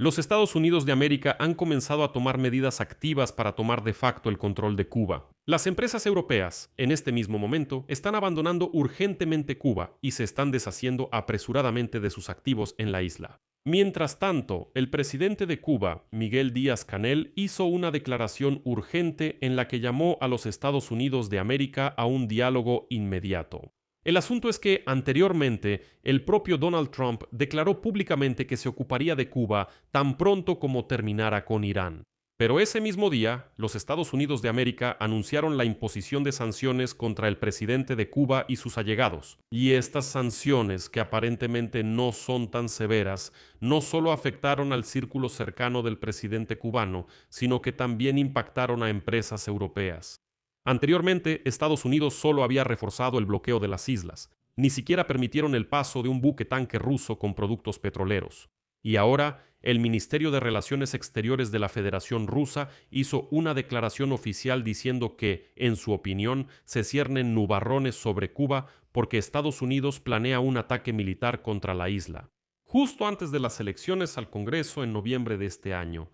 Los Estados Unidos de América han comenzado a tomar medidas activas para tomar de facto el control de Cuba. Las empresas europeas, en este mismo momento, están abandonando urgentemente Cuba y se están deshaciendo apresuradamente de sus activos en la isla. Mientras tanto, el presidente de Cuba, Miguel Díaz-Canel, hizo una declaración urgente en la que llamó a los Estados Unidos de América a un diálogo inmediato. El asunto es que, anteriormente, el propio Donald Trump declaró públicamente que se ocuparía de Cuba tan pronto como terminara con Irán. Pero ese mismo día, los Estados Unidos de América anunciaron la imposición de sanciones contra el presidente de Cuba y sus allegados. Y estas sanciones, que aparentemente no son tan severas, no solo afectaron al círculo cercano del presidente cubano, sino que también impactaron a empresas europeas. Anteriormente, Estados Unidos solo había reforzado el bloqueo de las islas. Ni siquiera permitieron el paso de un buque tanque ruso con productos petroleros. Y ahora, el Ministerio de Relaciones Exteriores de la Federación Rusa hizo una declaración oficial diciendo que, en su opinión, se ciernen nubarrones sobre Cuba porque Estados Unidos planea un ataque militar contra la isla. Justo antes de las elecciones al Congreso en noviembre de este año.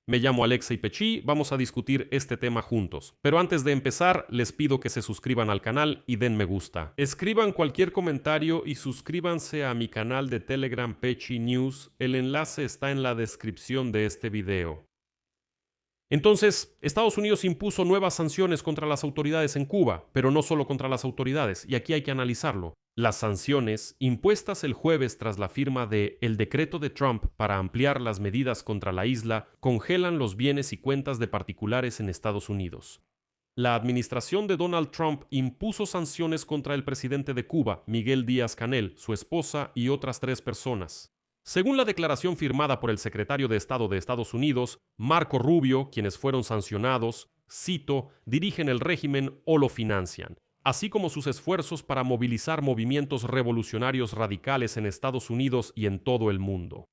Me llamo Alexei Pechi, vamos a discutir este tema juntos. Pero antes de empezar, les pido que se suscriban al canal y den me gusta. Escriban cualquier comentario y suscríbanse a mi canal de Telegram Pechi News. El enlace está en la descripción de este video. Entonces, Estados Unidos impuso nuevas sanciones contra las autoridades en Cuba, pero no solo contra las autoridades, y aquí hay que analizarlo. Las sanciones, impuestas el jueves tras la firma de el decreto de Trump para ampliar las medidas contra la isla, congelan los bienes y cuentas de particulares en Estados Unidos. La administración de Donald Trump impuso sanciones contra el presidente de Cuba, Miguel Díaz-Canel, su esposa y otras 3 personas. Según la declaración firmada por el secretario de Estado de Estados Unidos, Marco Rubio, quienes fueron sancionados, cito, dirigen el régimen o lo financian, así como sus esfuerzos para movilizar movimientos revolucionarios radicales en Estados Unidos y en todo el mundo.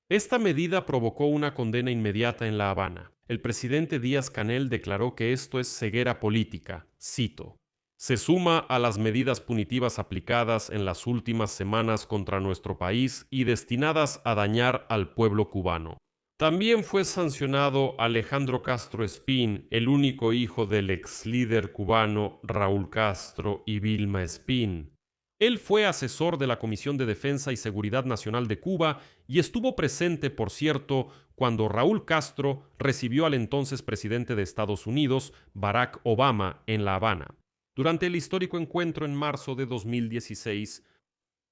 Esta medida provocó una condena inmediata en La Habana. El presidente Díaz-Canel declaró que esto es ceguera política, cito. Se suma a las medidas punitivas aplicadas en las últimas semanas contra nuestro país y destinadas a dañar al pueblo cubano. También fue sancionado Alejandro Castro Espín, el único hijo del ex líder cubano Raúl Castro y Vilma Espín. Él fue asesor de la Comisión de Defensa y Seguridad Nacional de Cuba y estuvo presente, por cierto, cuando Raúl Castro recibió al entonces presidente de Estados Unidos, Barack Obama, en La Habana, durante el histórico encuentro en marzo de 2016.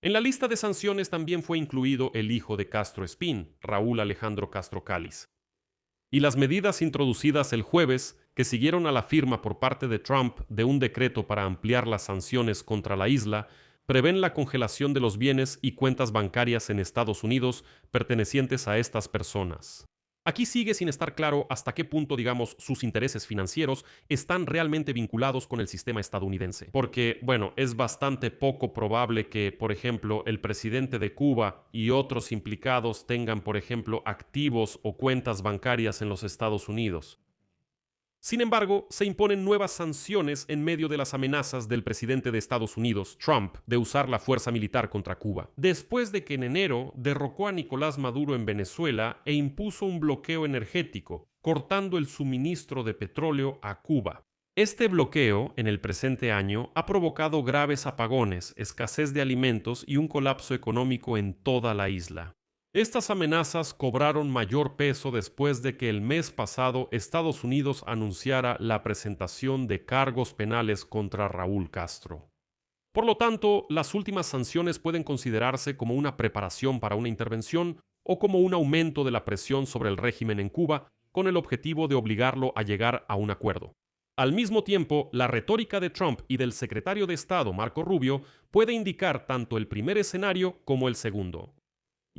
En la lista de sanciones también fue incluido el hijo de Castro Espín, Raúl Alejandro Castro Cáliz. Y las medidas introducidas el jueves, que siguieron a la firma por parte de Trump de un decreto para ampliar las sanciones contra la isla, prevén la congelación de los bienes y cuentas bancarias en Estados Unidos pertenecientes a estas personas. Aquí sigue sin estar claro hasta qué punto, digamos, sus intereses financieros están realmente vinculados con el sistema estadounidense. Porque, bueno, es bastante poco probable que, por ejemplo, el presidente de Cuba y otros implicados tengan, por ejemplo, activos o cuentas bancarias en los Estados Unidos. Sin embargo, se imponen nuevas sanciones en medio de las amenazas del presidente de Estados Unidos, Trump, de usar la fuerza militar contra Cuba, después de que en enero derrocó a Nicolás Maduro en Venezuela e impuso un bloqueo energético, cortando el suministro de petróleo a Cuba. Este bloqueo, en el presente año, ha provocado graves apagones, escasez de alimentos y un colapso económico en toda la isla. Estas amenazas cobraron mayor peso después de que el mes pasado Estados Unidos anunciara la presentación de cargos penales contra Raúl Castro. Por lo tanto, las últimas sanciones pueden considerarse como una preparación para una intervención o como un aumento de la presión sobre el régimen en Cuba con el objetivo de obligarlo a llegar a un acuerdo. Al mismo tiempo, la retórica de Trump y del secretario de Estado Marco Rubio puede indicar tanto el primer escenario como el segundo.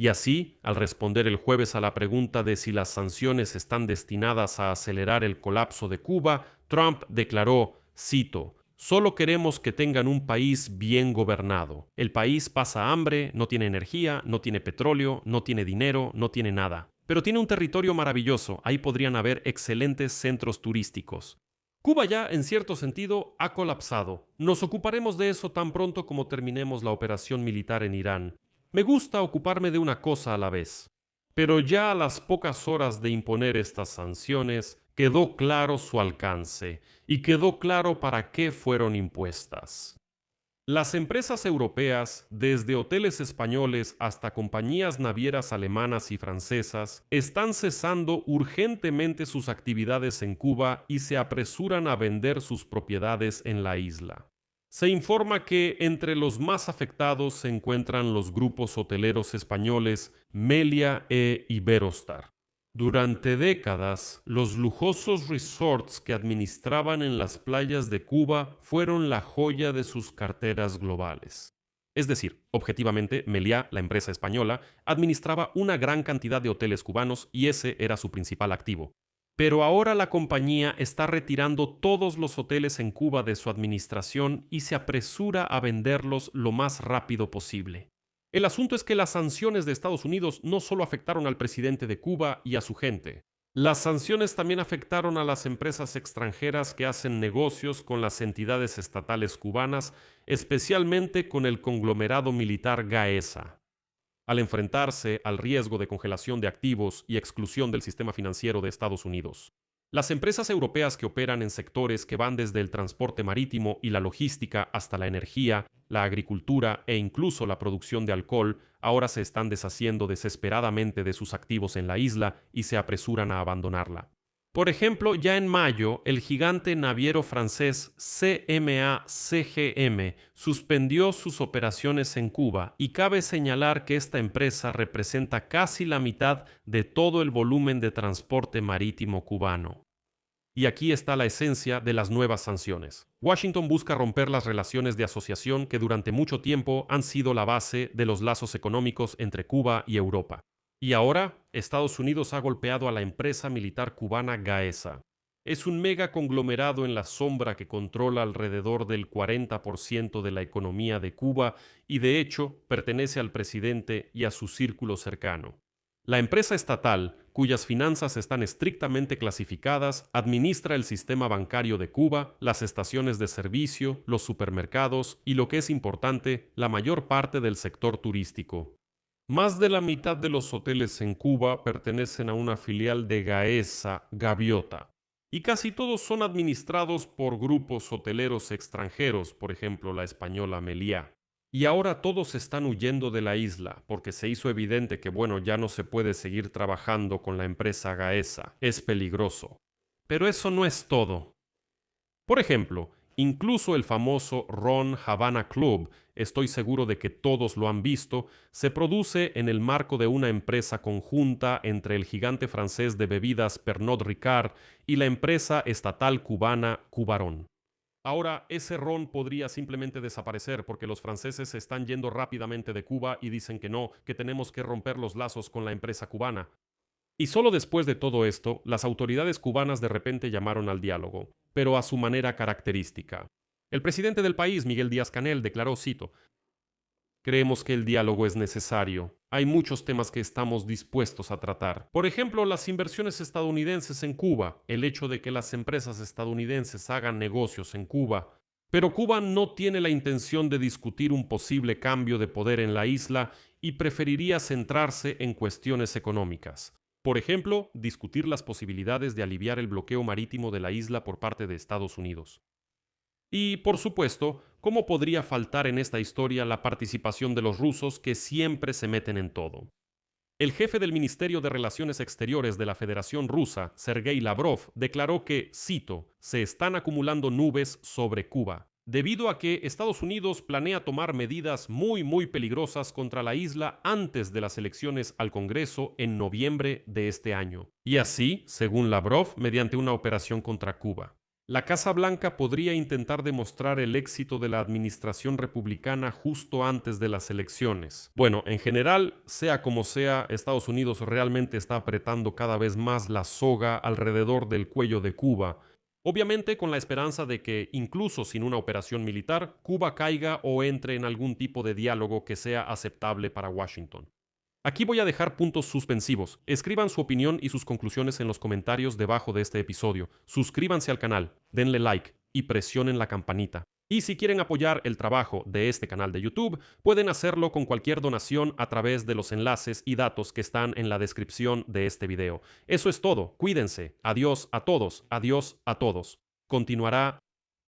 Y así, al responder el jueves a la pregunta de si las sanciones están destinadas a acelerar el colapso de Cuba, Trump declaró, cito, «Solo queremos que tengan un país bien gobernado. El país pasa hambre, no tiene energía, no tiene petróleo, no tiene dinero, no tiene nada. Pero tiene un territorio maravilloso, ahí podrían haber excelentes centros turísticos». Cuba ya, en cierto sentido, ha colapsado. Nos ocuparemos de eso tan pronto como terminemos la operación militar en Irán. Me gusta ocuparme de una cosa a la vez. Pero ya a las pocas horas de imponer estas sanciones, quedó claro su alcance y quedó claro para qué fueron impuestas. Las empresas europeas, desde hoteles españoles hasta compañías navieras alemanas y francesas, están cesando urgentemente sus actividades en Cuba y se apresuran a vender sus propiedades en la isla. Se informa que entre los más afectados se encuentran los grupos hoteleros españoles Melia e Iberostar. Durante décadas, los lujosos resorts que administraban en las playas de Cuba fueron la joya de sus carteras globales. Es decir, objetivamente, Meliá, la empresa española, administraba una gran cantidad de hoteles cubanos y ese era su principal activo. Pero ahora la compañía está retirando todos los hoteles en Cuba de su administración y se apresura a venderlos lo más rápido posible. El asunto es que las sanciones de Estados Unidos no solo afectaron al presidente de Cuba y a su gente. Las sanciones también afectaron a las empresas extranjeras que hacen negocios con las entidades estatales cubanas, especialmente con el conglomerado militar Gaesa. Al enfrentarse al riesgo de congelación de activos y exclusión del sistema financiero de Estados Unidos. Las empresas europeas que operan en sectores que van desde el transporte marítimo y la logística hasta la energía, la agricultura e incluso la producción de alcohol, ahora se están deshaciendo desesperadamente de sus activos en la isla y se apresuran a abandonarla. Por ejemplo, ya en mayo, el gigante naviero francés CMA-CGM suspendió sus operaciones en Cuba y cabe señalar que esta empresa representa casi la mitad de todo el volumen de transporte marítimo cubano. Y aquí está la esencia de las nuevas sanciones. Washington busca romper las relaciones de asociación que durante mucho tiempo han sido la base de los lazos económicos entre Cuba y Europa. Y ahora, Estados Unidos ha golpeado a la empresa militar cubana Gaesa. Es un mega conglomerado en la sombra que controla alrededor del 40% de la economía de Cuba y de hecho pertenece al presidente y a su círculo cercano. La empresa estatal, cuyas finanzas están estrictamente clasificadas, administra el sistema bancario de Cuba, las estaciones de servicio, los supermercados y, lo que es importante, la mayor parte del sector turístico. Más de la mitad de los hoteles en Cuba pertenecen a una filial de Gaesa, Gaviota, y casi todos son administrados por grupos hoteleros extranjeros, por ejemplo la española Meliá. Y ahora todos están huyendo de la isla porque se hizo evidente que, ya no se puede seguir trabajando con la empresa Gaesa, es peligroso. Pero eso no es todo. Por ejemplo, incluso el famoso Ron Havana Club, estoy seguro de que todos lo han visto, se produce en el marco de una empresa conjunta entre el gigante francés de bebidas Pernod Ricard y la empresa estatal cubana Cubaron. Ahora, ese ron podría simplemente desaparecer porque los franceses se están yendo rápidamente de Cuba y dicen que no, que tenemos que romper los lazos con la empresa cubana. Y solo después de todo esto, las autoridades cubanas de repente llamaron al diálogo, pero a su manera característica. El presidente del país, Miguel Díaz-Canel, declaró, cito, «Creemos que el diálogo es necesario. Hay muchos temas que estamos dispuestos a tratar. Por ejemplo, las inversiones estadounidenses en Cuba, el hecho de que las empresas estadounidenses hagan negocios en Cuba. Pero Cuba no tiene la intención de discutir un posible cambio de poder en la isla y preferiría centrarse en cuestiones económicas. Por ejemplo, discutir las posibilidades de aliviar el bloqueo marítimo de la isla por parte de Estados Unidos. Y, por supuesto, ¿cómo podría faltar en esta historia la participación de los rusos que siempre se meten en todo? El jefe del Ministerio de Relaciones Exteriores de la Federación Rusa, Sergei Lavrov, declaró que, cito, «se están acumulando nubes sobre Cuba, debido a que Estados Unidos planea tomar medidas muy peligrosas contra la isla antes de las elecciones al Congreso en noviembre de este año. Y así, según Lavrov, mediante una operación contra Cuba. La Casa Blanca podría intentar demostrar el éxito de la administración republicana justo antes de las elecciones. Bueno, en general, sea como sea, Estados Unidos realmente está apretando cada vez más la soga alrededor del cuello de Cuba, obviamente con la esperanza de que, incluso sin una operación militar, Cuba caiga o entre en algún tipo de diálogo que sea aceptable para Washington. Aquí voy a dejar puntos suspensivos. Escriban su opinión y sus conclusiones en los comentarios debajo de este episodio. Suscríbanse al canal, denle like y presionen la campanita. Y si quieren apoyar el trabajo de este canal de YouTube, pueden hacerlo con cualquier donación a través de los enlaces y datos que están en la descripción de este video. Eso es todo. Cuídense. Adiós a todos. Adiós a todos. Continuará